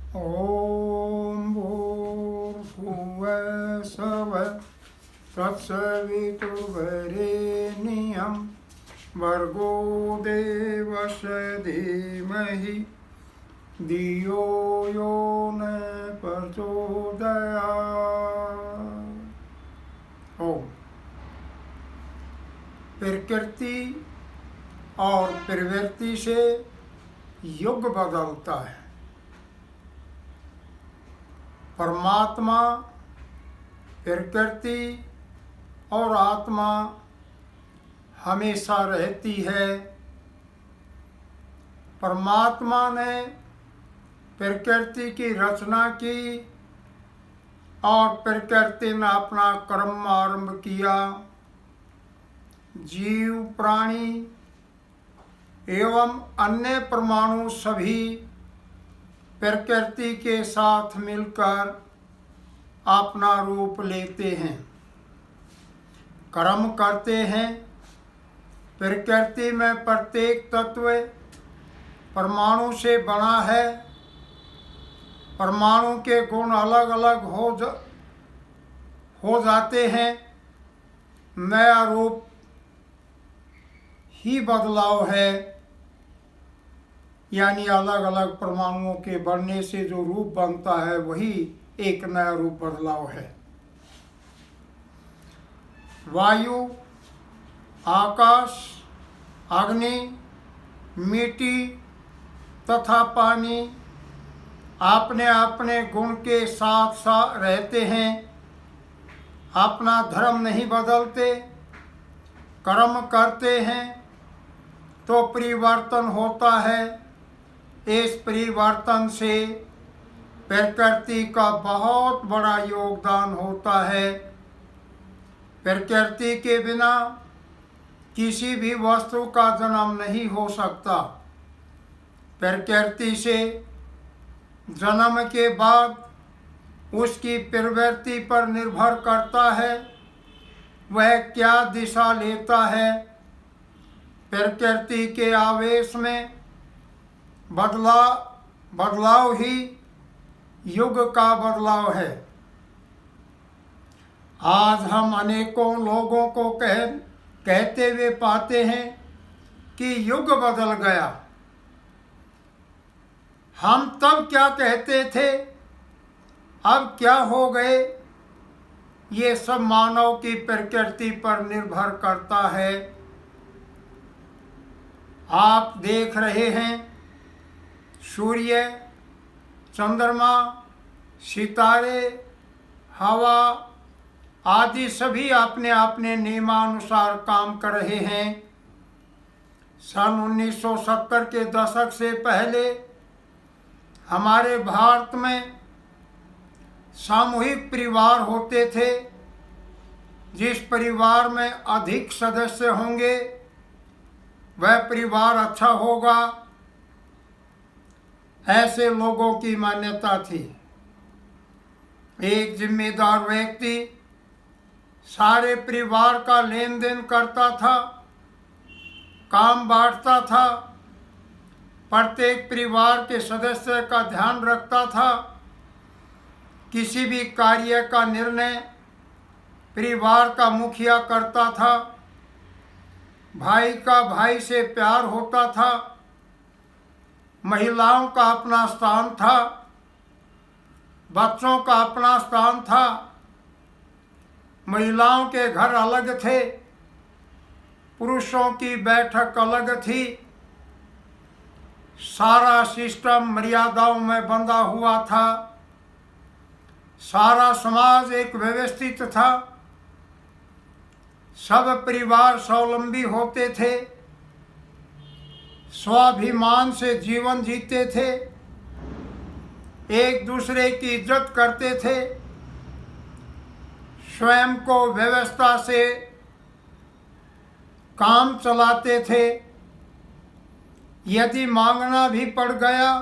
ॐ भूर्भुवस्सुवः तत्सवितुर्वरेण्यं भर्गो देवस्य धीमहि धियो यो न प्रचोदयात्। ओम। प्रकृति और प्रवृत्ति से युग बदलता है। परमात्मा, प्रकृति और आत्मा हमेशा रहती है। परमात्मा ने प्रकृति की रचना की और प्रकृति ने अपना कर्म आरंभ किया। जीव, प्राणी एवं अन्य परमाणु सभी प्रकृति के साथ मिलकर अपना रूप लेते हैं, कर्म करते हैं। प्रकृति में प्रत्येक तत्व परमाणु से बना है। परमाणु के गुण अलग अलग हो जाते हैं। नया रूप ही बदलाव है, यानी अलग अलग परमाणुओं के बढ़ने से जो रूप बनता है वही एक नया रूप बदलाव है। वायु, आकाश, अग्नि, मिट्टी तथा पानी अपने अपने गुण के साथ साथ रहते हैं, अपना धर्म नहीं बदलते। कर्म करते हैं तो परिवर्तन होता है। इस परिवर्तन से प्रकृति का बहुत बड़ा योगदान होता है। प्रकृति के बिना किसी भी वस्तु का जन्म नहीं हो सकता। प्रकृति से जन्म के बाद उसकी प्रवृत्ति पर निर्भर करता है वह क्या दिशा लेता है। प्रकृति के आवेश में बदलाव ही युग का बदलाव है। आज हम अनेकों लोगों को कहते हुए पाते हैं कि युग बदल गया। हम तब क्या कहते थे, अब क्या हो गए, ये सब मानव की प्रकृति पर निर्भर करता है। आप देख रहे हैं सूर्य, चंद्रमा, सितारे, हवा आदि सभी अपने अपने नियमानुसार काम कर रहे हैं। सन 1970 के दशक से पहले हमारे भारत में सामूहिक परिवार होते थे। जिस परिवार में अधिक सदस्य होंगे वह परिवार अच्छा होगा, ऐसे लोगों की मान्यता थी। एक जिम्मेदार व्यक्ति सारे परिवार का लेन देन करता था, काम बांटता था, प्रत्येक परिवार के सदस्य का ध्यान रखता था। किसी भी कार्य का निर्णय परिवार का मुखिया करता था। भाई का भाई से प्यार होता था। महिलाओं का अपना स्थान था, बच्चों का अपना स्थान था। महिलाओं के घर अलग थे, पुरुषों की बैठक अलग थी। सारा सिस्टम मर्यादाओं में बंधा हुआ था। सारा समाज एक व्यवस्थित था। सब परिवार स्वावलंबी होते थे, स्वाभिमान से जीवन जीते थे, एक दूसरे की इज्जत करते थे, स्वयं को व्यवस्था से काम चलाते थे। यदि मांगना भी पड़ गया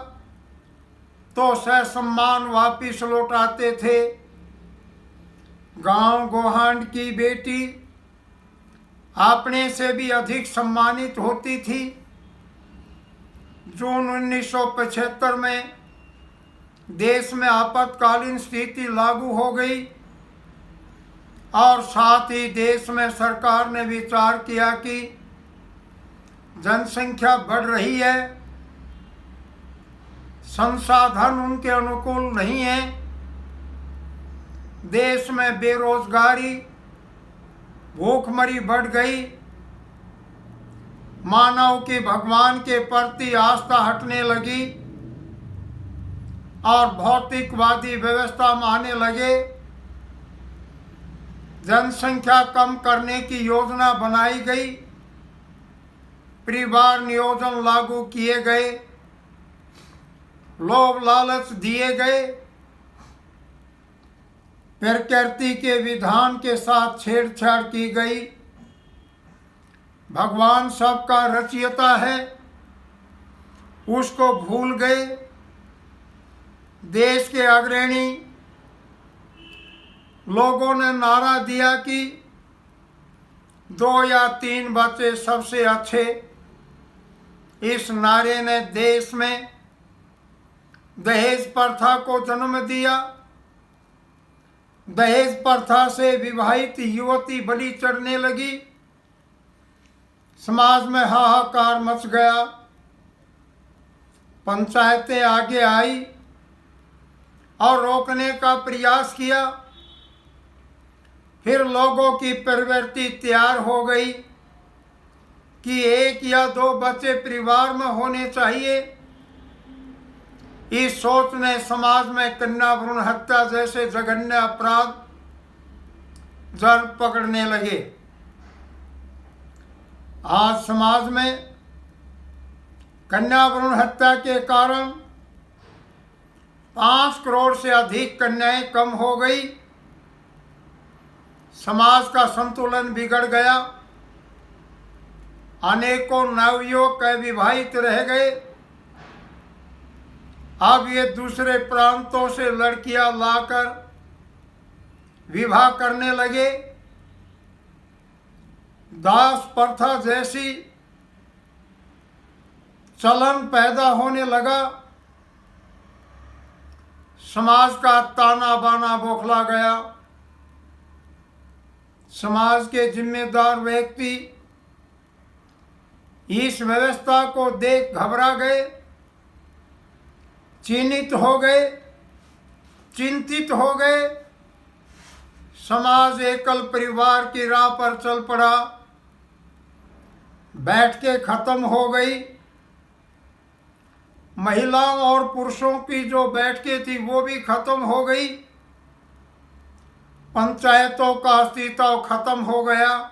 तो ससम्मान वापिस लौटाते थे। गांव गोहांड की बेटी अपने से भी अधिक सम्मानित होती थी। जून 1975 में देश में आपातकालीन स्थिति लागू हो गई और साथ ही देश में सरकार ने विचार किया कि जनसंख्या बढ़ रही है, संसाधन उनके अनुकूल नहीं है, देश में बेरोजगारी, भूखमरी बढ़ गई, मानव की भगवान के प्रति आस्था हटने लगी और भौतिकवादी व्यवस्था में आने लगे। जनसंख्या कम करने की योजना बनाई गई, परिवार नियोजन लागू किए गए, लोभ लालच दिए गए, प्रकृति के विधान के साथ छेड़छाड़ की गई। भगवान सबका रचयिता है, उसको भूल गए। देश के अग्रणी लोगों ने नारा दिया कि 2 या 3 बच्चे सबसे अच्छे। इस नारे ने देश में दहेज प्रथा को जन्म दिया। दहेज प्रथा से विवाहित युवती बलि चढ़ने लगी। समाज में हाहाकार मच गया। पंचायतें आगे आई और रोकने का प्रयास किया। फिर लोगों की प्रवृत्ति तैयार हो गई कि 1 या 2 बच्चे परिवार में होने चाहिए। इस सोच ने समाज में कन्या भ्रूण हत्या जैसे जघन्य अपराध जड़ पकड़ने लगे। आज समाज में कन्या भ्रूण हत्या के कारण 5 करोड़ से अधिक कन्याएं कम हो गई। समाज का संतुलन बिगड़ गया। अनेकों नवयुवक अविवाहित रह गए। अब ये दूसरे प्रांतों से लड़कियां लाकर विवाह करने लगे। दास प्रथा जैसी चलन पैदा होने लगा। समाज का ताना बाना बौखला गया। समाज के जिम्मेदार व्यक्ति इस व्यवस्था को देख घबरा गए, चिन्हित हो गए, चिंतित हो गए। समाज एकल परिवार की राह पर चल पड़ा। बैठकें खत्म हो गई। महिलाओं और पुरुषों की जो बैठकें थी वो भी खत्म हो गई। पंचायतों का अस्तित्व खत्म हो गया।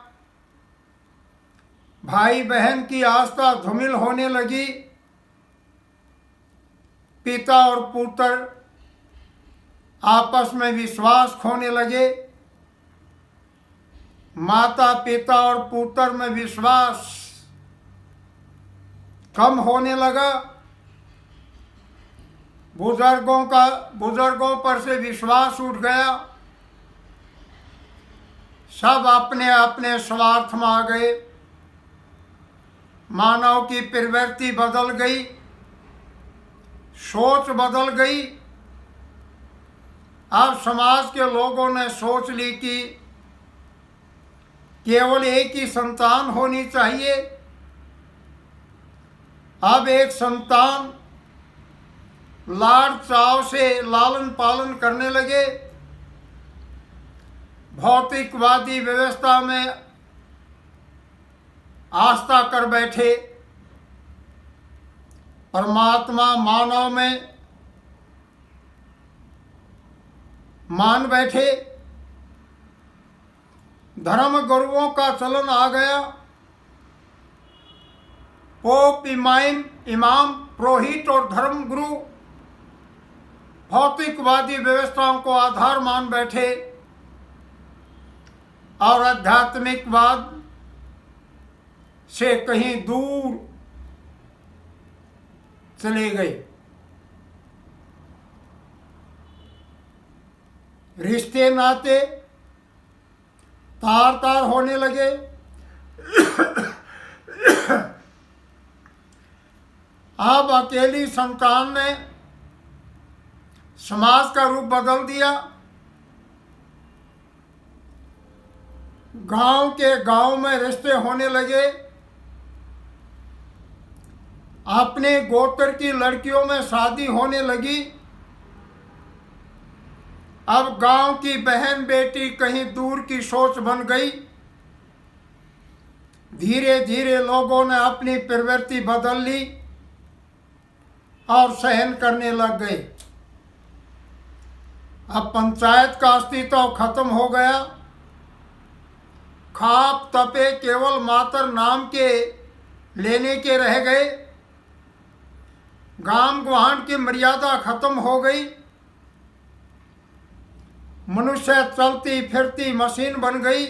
भाई बहन की आस्था धूमिल होने लगी। पिता और पुत्र आपस में विश्वास खोने लगे। माता पिता और पुत्र में विश्वास कम होने लगा। बुजुर्गों पर से विश्वास उठ गया। सब अपने अपने स्वार्थ में आ गए। मानव की प्रवृत्ति बदल गई, सोच बदल गई। अब समाज के लोगों ने सोच ली कि केवल एक ही संतान होनी चाहिए। अब एक संतान लाड़ चाव से लालन पालन करने लगे। भौतिकवादी व्यवस्था में आस्था कर बैठे। परमात्मा मानव में मान बैठे। धर्म गुरुओं का चलन आ गया। पोप, इमाम, पुरोहित और धर्म गुरु भौतिकवादी व्यवस्थाओं को आधार मान बैठे और आध्यात्मिकवाद से कहीं दूर चले गए। रिश्ते नाते तार तार होने लगे। अब अकेली संतान ने समाज का रूप बदल दिया। गांव के गांव में रिश्ते होने लगे। अपने गोत्र की लड़कियों में शादी होने लगी। अब गांव की बहन बेटी कहीं दूर की सोच बन गई। धीरे धीरे लोगों ने अपनी प्रवृत्ति बदल ली और सहन करने लग गए। अब पंचायत का अस्तित्व खत्म हो गया। खाप तपे केवल मात्र नाम के लेने के रह गए। गांव गुहान की मर्यादा खत्म हो गई। मनुष्य चलती फिरती मशीन बन गई।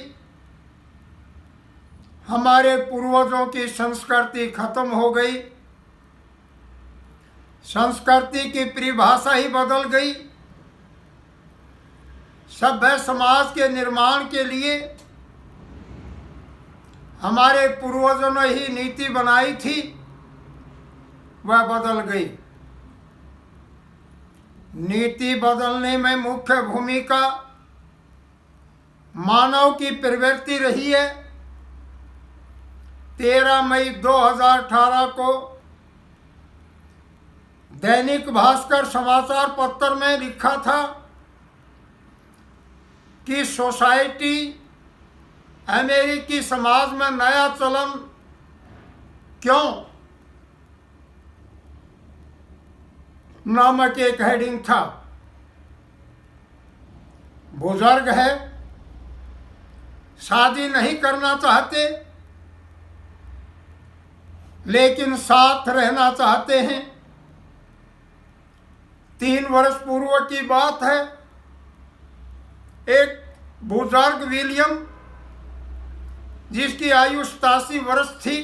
हमारे पूर्वजों की संस्कृति खत्म हो गई। संस्कृति की परिभाषा ही बदल गई। सभ्य समाज के निर्माण के लिए हमारे पूर्वजों ने ही नीति बनाई थी, वह बदल गई। नीति बदलने में मुख्य भूमिका मानव की प्रवृत्ति रही है। 13 मई 2018 को दैनिक भास्कर समाचार पत्र में लिखा था कि सोसाइटी अमेरिकी समाज में नया चलन क्यों नामक एक हेडिंग था। बुजुर्ग है, शादी नहीं करना चाहते, लेकिन साथ रहना चाहते हैं। 3 वर्ष पूर्व की बात है। एक बुजुर्ग विलियम, जिसकी आयु 87 वर्ष थी,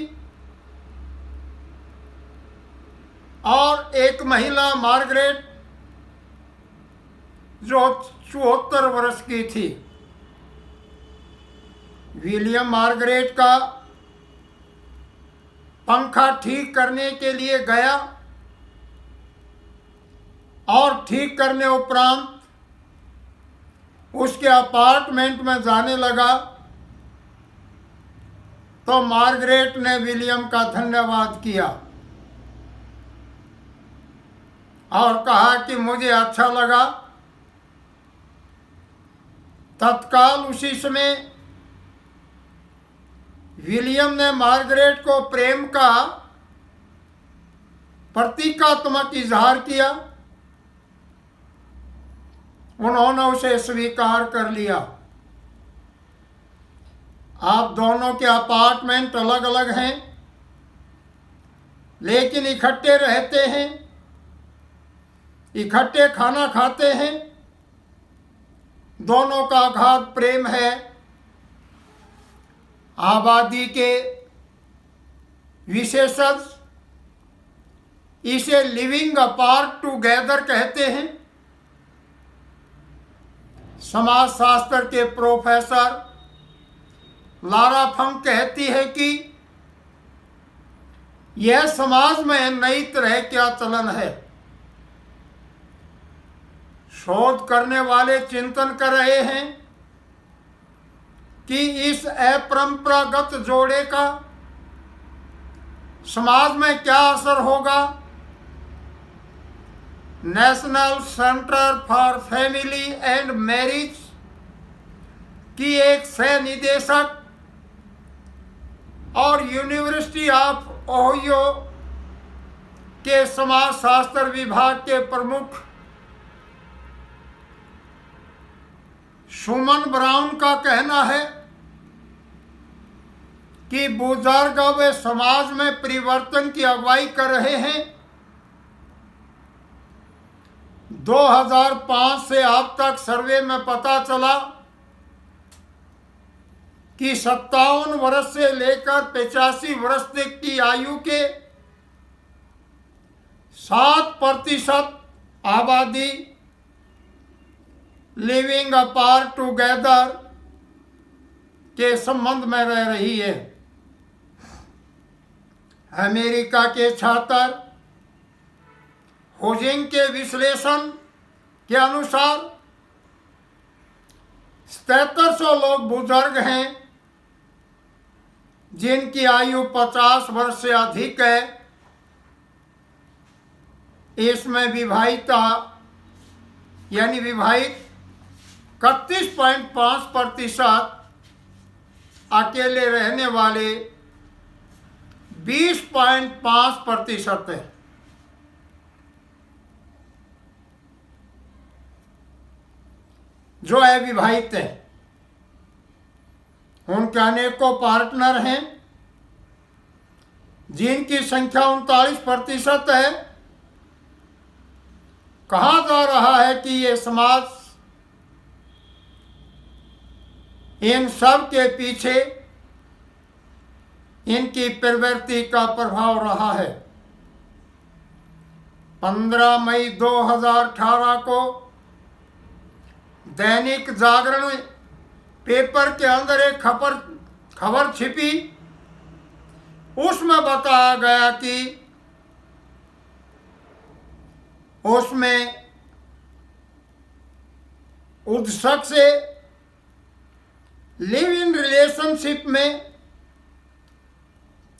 और एक महिला मार्गरेट जो 74 वर्ष की थी। विलियम मार्गरेट का पंखा ठीक करने के लिए गया और ठीक करने उपरांत उसके अपार्टमेंट में जाने लगा तो मार्गरेट ने विलियम का धन्यवाद किया और कहा कि मुझे अच्छा लगा। तत्काल उसी समय विलियम ने मार्गरेट को प्रेम का प्रतीकात्मक इजहार किया। उन्होंने उसे स्वीकार कर लिया। आप दोनों के अपार्टमेंट अलग अलग हैं, लेकिन इकट्ठे रहते हैं, इकट्ठे खाना खाते हैं। दोनों का अगाध प्रेम है। आबादी के विशेषज्ञ इसे लिविंग अपार्ट टुगेदर कहते हैं। समाजशास्त्र के प्रोफेसर लारा फंक कहती है कि यह समाज में नई तरह का चलन है। शोध करने वाले चिंतन कर रहे हैं कि इस अपरंपरागत जोड़े का समाज में क्या असर होगा। National centre for family and marriage की एक सह निदेशक और यूनिवर्सिटी ऑफ ओहियो के समाजशास्त्र विभाग के प्रमुख सुमन ब्राउन का कहना है कि बुजुर्ग अब समाज में परिवर्तन की अगुवाई कर रहे हैं। 2005 से अब तक सर्वे में पता चला कि 57 वर्ष से लेकर 85 वर्ष तक की आयु के 7% आबादी लिविंग अपार्ट टुगेदर के संबंध में रह रही है। अमेरिका के छात्र होजिंग के विश्लेषण के अनुसार 7700 लोग बुजुर्ग हैं जिनकी आयु 50 वर्ष से अधिक है। इसमें विवाहिता यानी विवाहित 31.5%, अकेले रहने वाले 20.5% है। जो अविवाहित है उनके अनेकों पार्टनर हैं जिनकी संख्या 39% है। कहा जा रहा है कि ये समाज इन सब के पीछे इनकी प्रवृत्ति का प्रभाव रहा है। 15 मई 2018 को दैनिक जागरण पेपर के अंदर एक खबर छिपी। उसमें बताया गया कि उसमें उद्सक से लिव इन रिलेशनशिप में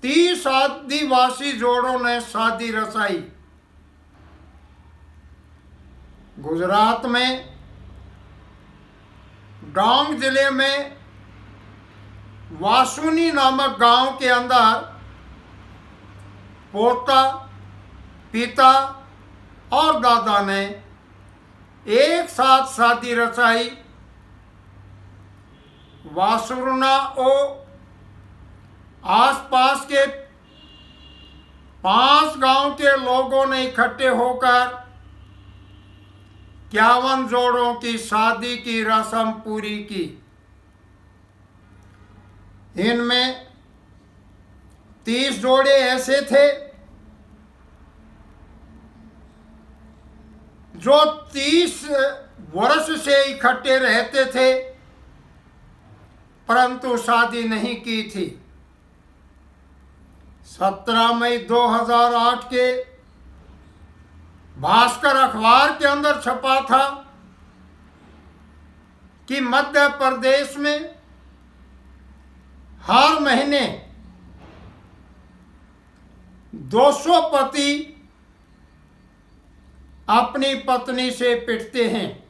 30 आदिवासी जोड़ों ने शादी रचाई। गुजरात में डांग जिले में वासुनी नामक गांव के अंदर पोता, पिता और दादा ने एक साथ शादी रचाई। वासुरना ओ आसपास के 5 गांव के लोगों ने इकट्ठे होकर 51 जोड़ों की शादी की रस्म पूरी की। इनमें 30 जोड़े ऐसे थे जो 30 वर्ष से इकट्ठे रहते थे परंतु शादी नहीं की थी। 17 मई 2008 के भास्कर अखबार के अंदर छपा था कि मध्य प्रदेश में हर महीने 200 पति अपनी पत्नी से पिटते हैं।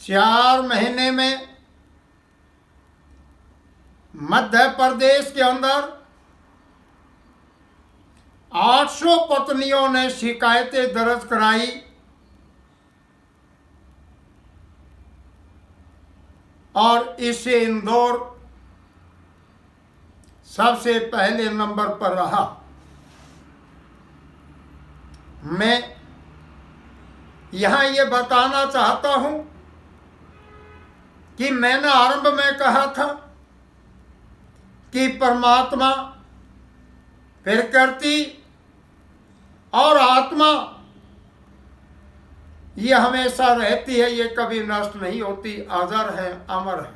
4 महीने में मध्य प्रदेश के अंदर 800 पत्नियों ने शिकायतें दर्ज कराई और इससे इंदौर सबसे पहले नंबर पर रहा। मैं यहाँ ये बताना चाहता हूँ कि मैंने आरंभ में कहा था कि परमात्मा, प्रकृति और आत्मा ये हमेशा रहती है, ये कभी नष्ट नहीं होती, अजर है, अमर है।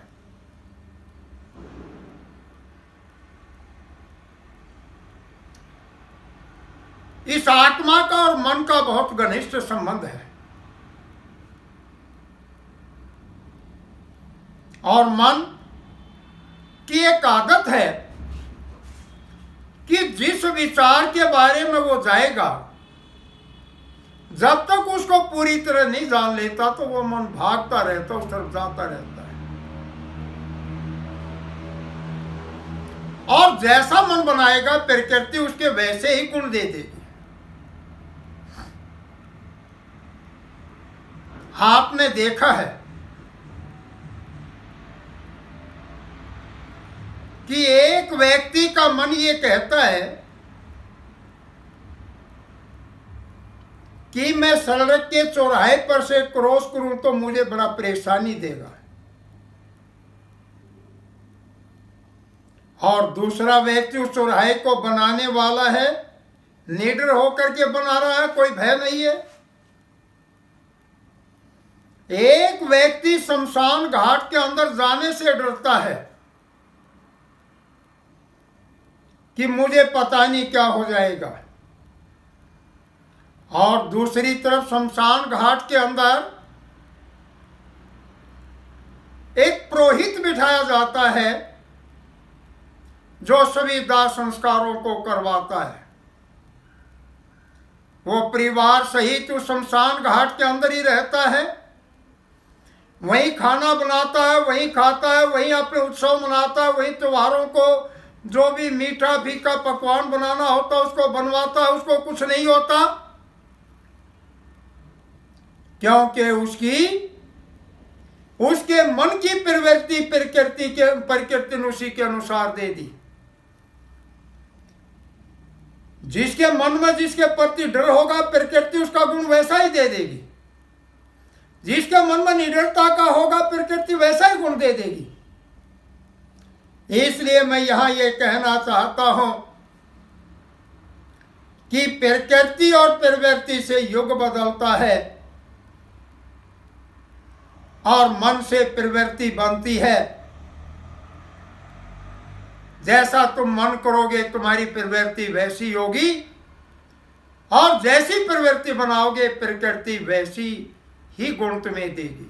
इस आत्मा का और मन का बहुत घनिष्ठ संबंध है और मन की एक आदत है कि जिस विचार के बारे में वो जाएगा, जब तक उसको पूरी तरह नहीं जान लेता तो वो मन भागता रहता, उस तरफ जाता रहता है। और जैसा मन बनाएगा प्रकृति उसके वैसे ही गुण दे देगी। आपने देखा है कि एक व्यक्ति का मन ये कहता है कि मैं सड़क के चौराहे पर से क्रॉस करूं तो मुझे बड़ा परेशानी देगा, और दूसरा व्यक्ति उस चौराहे को बनाने वाला है, निडर होकर के बना रहा है, कोई भय नहीं है। एक व्यक्ति शमशान घाट के अंदर जाने से डरता है कि मुझे पता नहीं क्या हो जाएगा, और दूसरी तरफ शमशान घाट के अंदर एक पुरोहित बिठाया जाता है जो सभी दाह संस्कारों को करवाता है। वो परिवार सहित उस शमशान घाट के अंदर ही रहता है, वहीं खाना बनाता है, वहीं खाता है, वहीं अपने उत्सव मनाता है, वहीं त्योहारों को जो भी मीठा फीका पकवान बनाना होता है उसको बनवाता है। उसको कुछ नहीं होता, क्योंकि उसके मन की प्रकृति ने उसी के अनुसार दे दी। जिसके मन में जिसके प्रति डर होगा, प्रकृति उसका गुण वैसा ही दे देगी। जिसके मन में निडरता का होगा, प्रकृति वैसा ही गुण दे देगी। इसलिए मैं यहां ये कहना चाहता हूं कि प्रकृति और प्रवृत्ति से युग बदलता है और मन से प्रवृत्ति बनती है। जैसा तुम मन करोगे तुम्हारी प्रवृत्ति वैसी होगी, और जैसी प्रवृत्ति बनाओगे प्रकृति वैसी ही गुण तुम्हें देगी।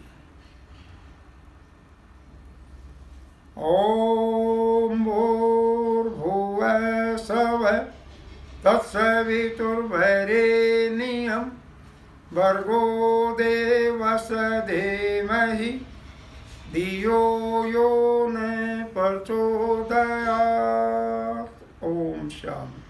ओम भूर्भुवः स्वः तत्सवितुर्वरेण्यं भर्गो देवस्य धीमहि धियो यो न प्रचोदयात्। ओम शांति।